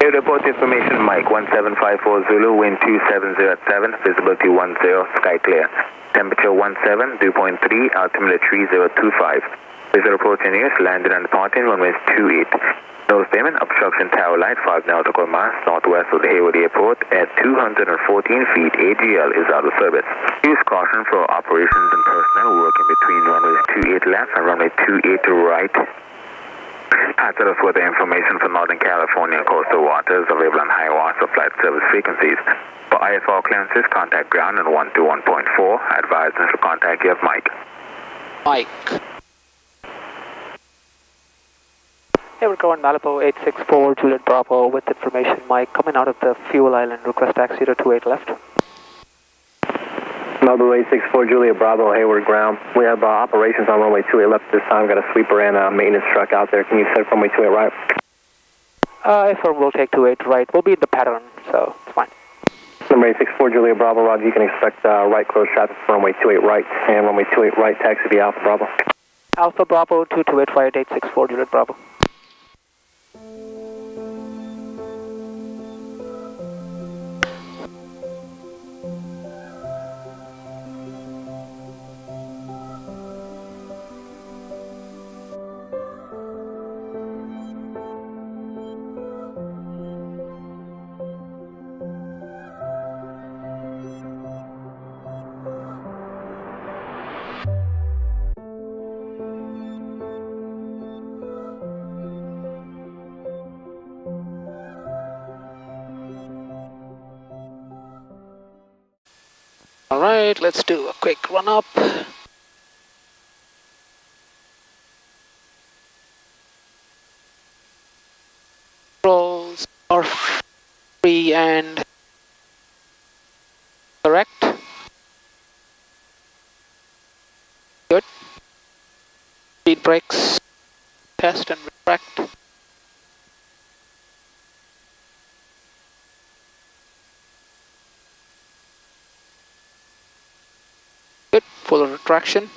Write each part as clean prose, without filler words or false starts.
Report information, Mike 1754 Zulu, wind 2707, visibility 10, sky clear. Temperature 17, dew point 3, altimeter 3025. Visual approach in use, landed and departing, runway 28. Nose payment, obstruction tower light, 5 nautical miles northwest of the Hayward Airport at 214 feet. AGL is out of service. Use caution for operations and personnel working between runways 28 left and runway 28 right. Hazardous weather information for Northern California and coastal waters available on high watts of flight service frequencies. For IFR clearances, contact ground on 121.4. Advise initial contact you have Mike. Mike. Hey, we're going Malibu 864 Juliet Bravo with information. Mike, coming out of the fuel island, request taxi to 28 left. Malibu 864 Juliet Bravo, Hayward ground. We have operations on runway 28 left this time. Got a sweeper and a maintenance truck out there. Can you set runway 28 right? Affirm, we'll take 28 right. We'll be in the pattern, so it's fine. Number 864 Juliet Bravo, Roger. You can expect right close traffic for runway 28 right and runway 28 right taxi via Alpha Bravo. Alpha Bravo 228 right 864 Juliet Bravo. Alright, let's do a quick run up. Rolls are free and correct. Good. Speed brakes, test and retract. Good, full retraction,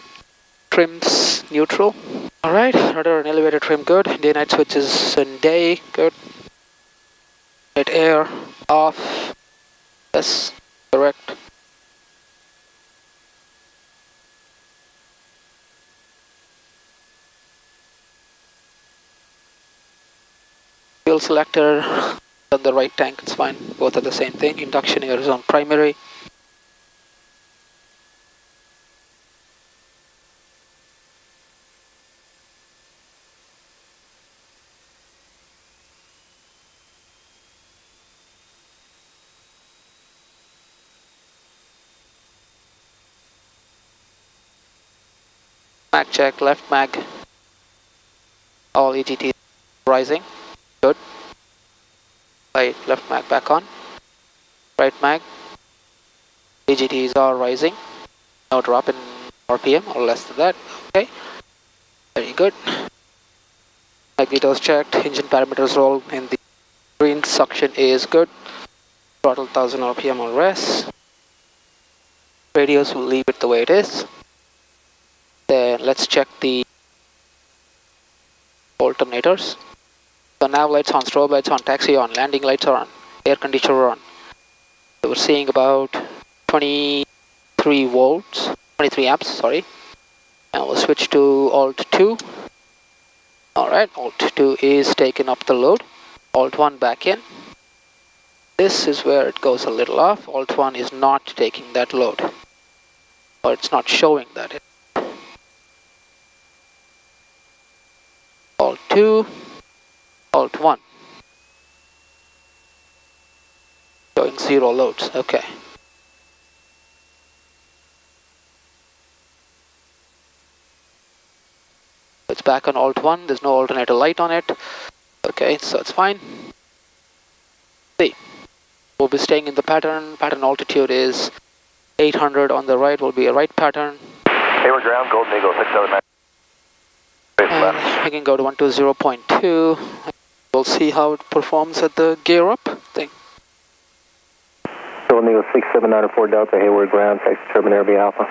trims neutral. Alright, rudder and elevator trim good, day night switches and day, good. Right air, off, yes, correct. Fuel selector on the right tank, it's fine, both are the same thing. Induction air is on primary. Mag check, left mag, all EGT rising, good. Right, left mag back on, right mag, EGTs are rising, no drop in RPM or less than that, okay, very good. Magnetos checked, engine parameters roll in the green, suction is good, throttle 1000 RPM or less, radios will leave it the way it is. Then let's check the alternators. So nav lights on, strobe lights on, taxi on, landing lights are on, air conditioner on. So we're seeing about 23 volts, 23 amps, sorry. And we'll switch to Alt 2. Alright, Alt 2 is taking up the load. Alt 1 back in. This is where it goes a little off. Alt 1 is not taking that load. Or it's not showing that. Alt 2, Alt 1. Showing 0 loads, okay. It's back on Alt 1, there's no alternator light on it. Okay, so it's fine. See, we'll be staying in the pattern. Pattern altitude is 800 on the right, will be a right pattern. Hayward ground, Golden Eagle 679. And I can go to 120.2. We'll see how it performs at the gear up thing. Golden Eagle 6794 Delta, Hayward ground, Texas Turbine Air B Alpha.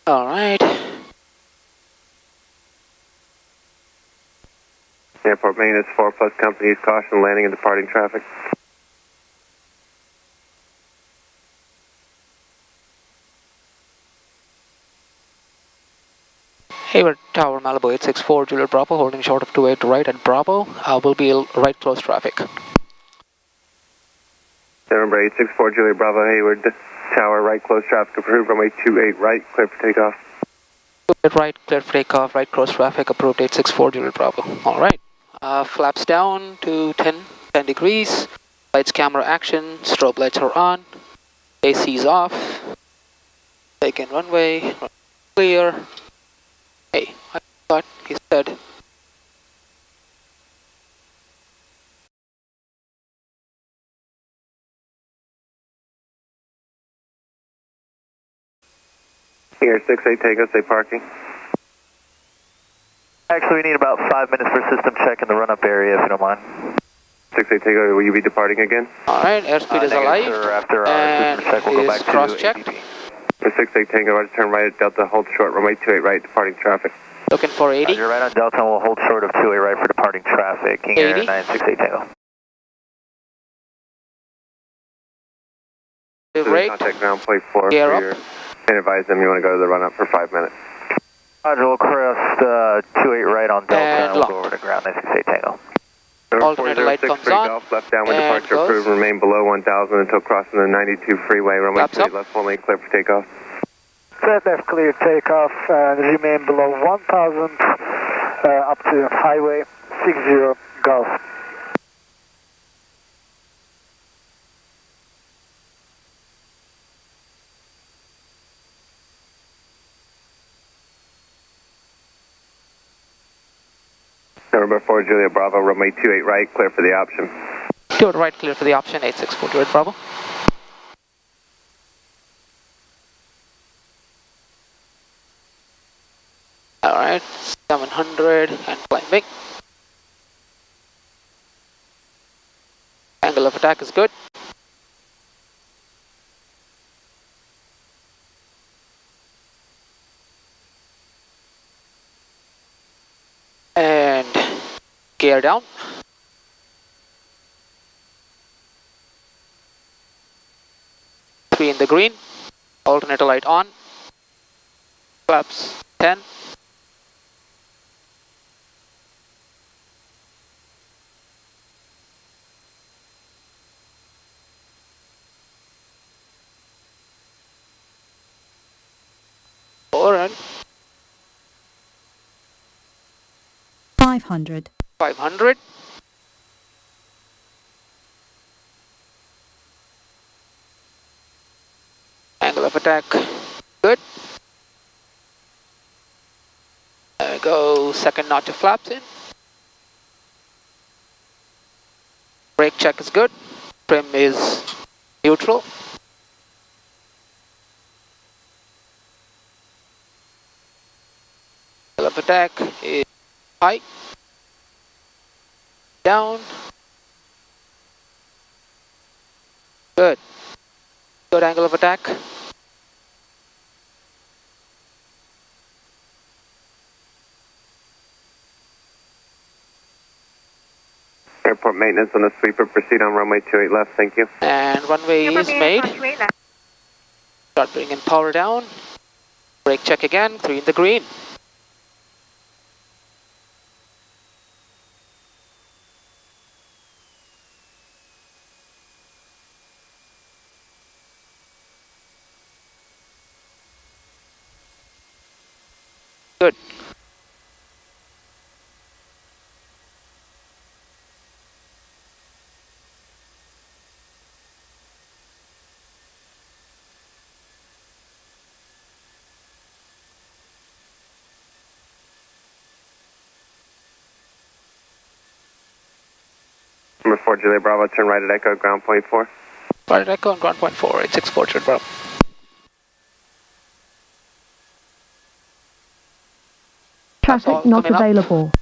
Alright. Airport maintenance 4 plus companies, caution landing and departing traffic. Hayward Tower, Malibu 864, Juliet Bravo, holding short of 28 right at Bravo. Will be right close traffic. November 864, Juliet Bravo, Hayward Tower, right close traffic approved, runway 28 right, clear for takeoff. 28 right, clear for takeoff, right close traffic approved 864, Juliet Bravo. Alright, flaps down to 10 degrees, lights camera action, strobe lights are on, AC's off, take in runway, clear. Hey, I thought he said. Here, 68 takeoff, stay parking. Actually, we need about 5 minutes for system check in the run-up area, if you don't mind. 68 takeoff, will you be departing again? Alright, airspeed is alive, sir, after our and system check, we'll go back to cross-checked. ATC. For 68 takeoff, Roger, turn right at Delta, hold short, runway 28 right, departing traffic. Looking for 80. Roger, right on Delta, we'll hold short of 2A right for departing traffic. King Air 80. 968 takeoff. Rate, Contact ground plate 4 gear for up. your, and advise them you want to go to the run-up for 5 minutes. Roger, we'll crest 28 right on Delta, And and we'll lock. go over to ground 968 takeoff. Alternator light comes on, Golf, left downwind and departure goes. approved, remain below 1000 until crossing the 92 freeway, runway Flaps 28 up. left 1 lane, clear for takeoff. Set left clear takeoff and remain below 1000 up to highway 60 Golf. November 4 Juliet Bravo, runway 28 right, clear for the option. 28 right, clear for the option, 864, Juliet Bravo. Alright, 700 and climbing. Angle of attack is good. And gear down. Three in the green. Alternator light on. Flaps 10. And 500. 500. Angle of attack, good. There we go, second notch of flaps in. Brake check is good. Trim is neutral. Angle of attack is high. Down. Good. Good angle of attack. Airport maintenance on the sweeper, proceed on runway 28 left, thank you. And runway is made. Start bringing power down. Brake check again, 3 in the green. Good. Number 4 Juliet Bravo, turn right at Echo, ground point 4. Right at Echo on ground point 4, 864, Juliet Bravo. Traffic all not coming up. available.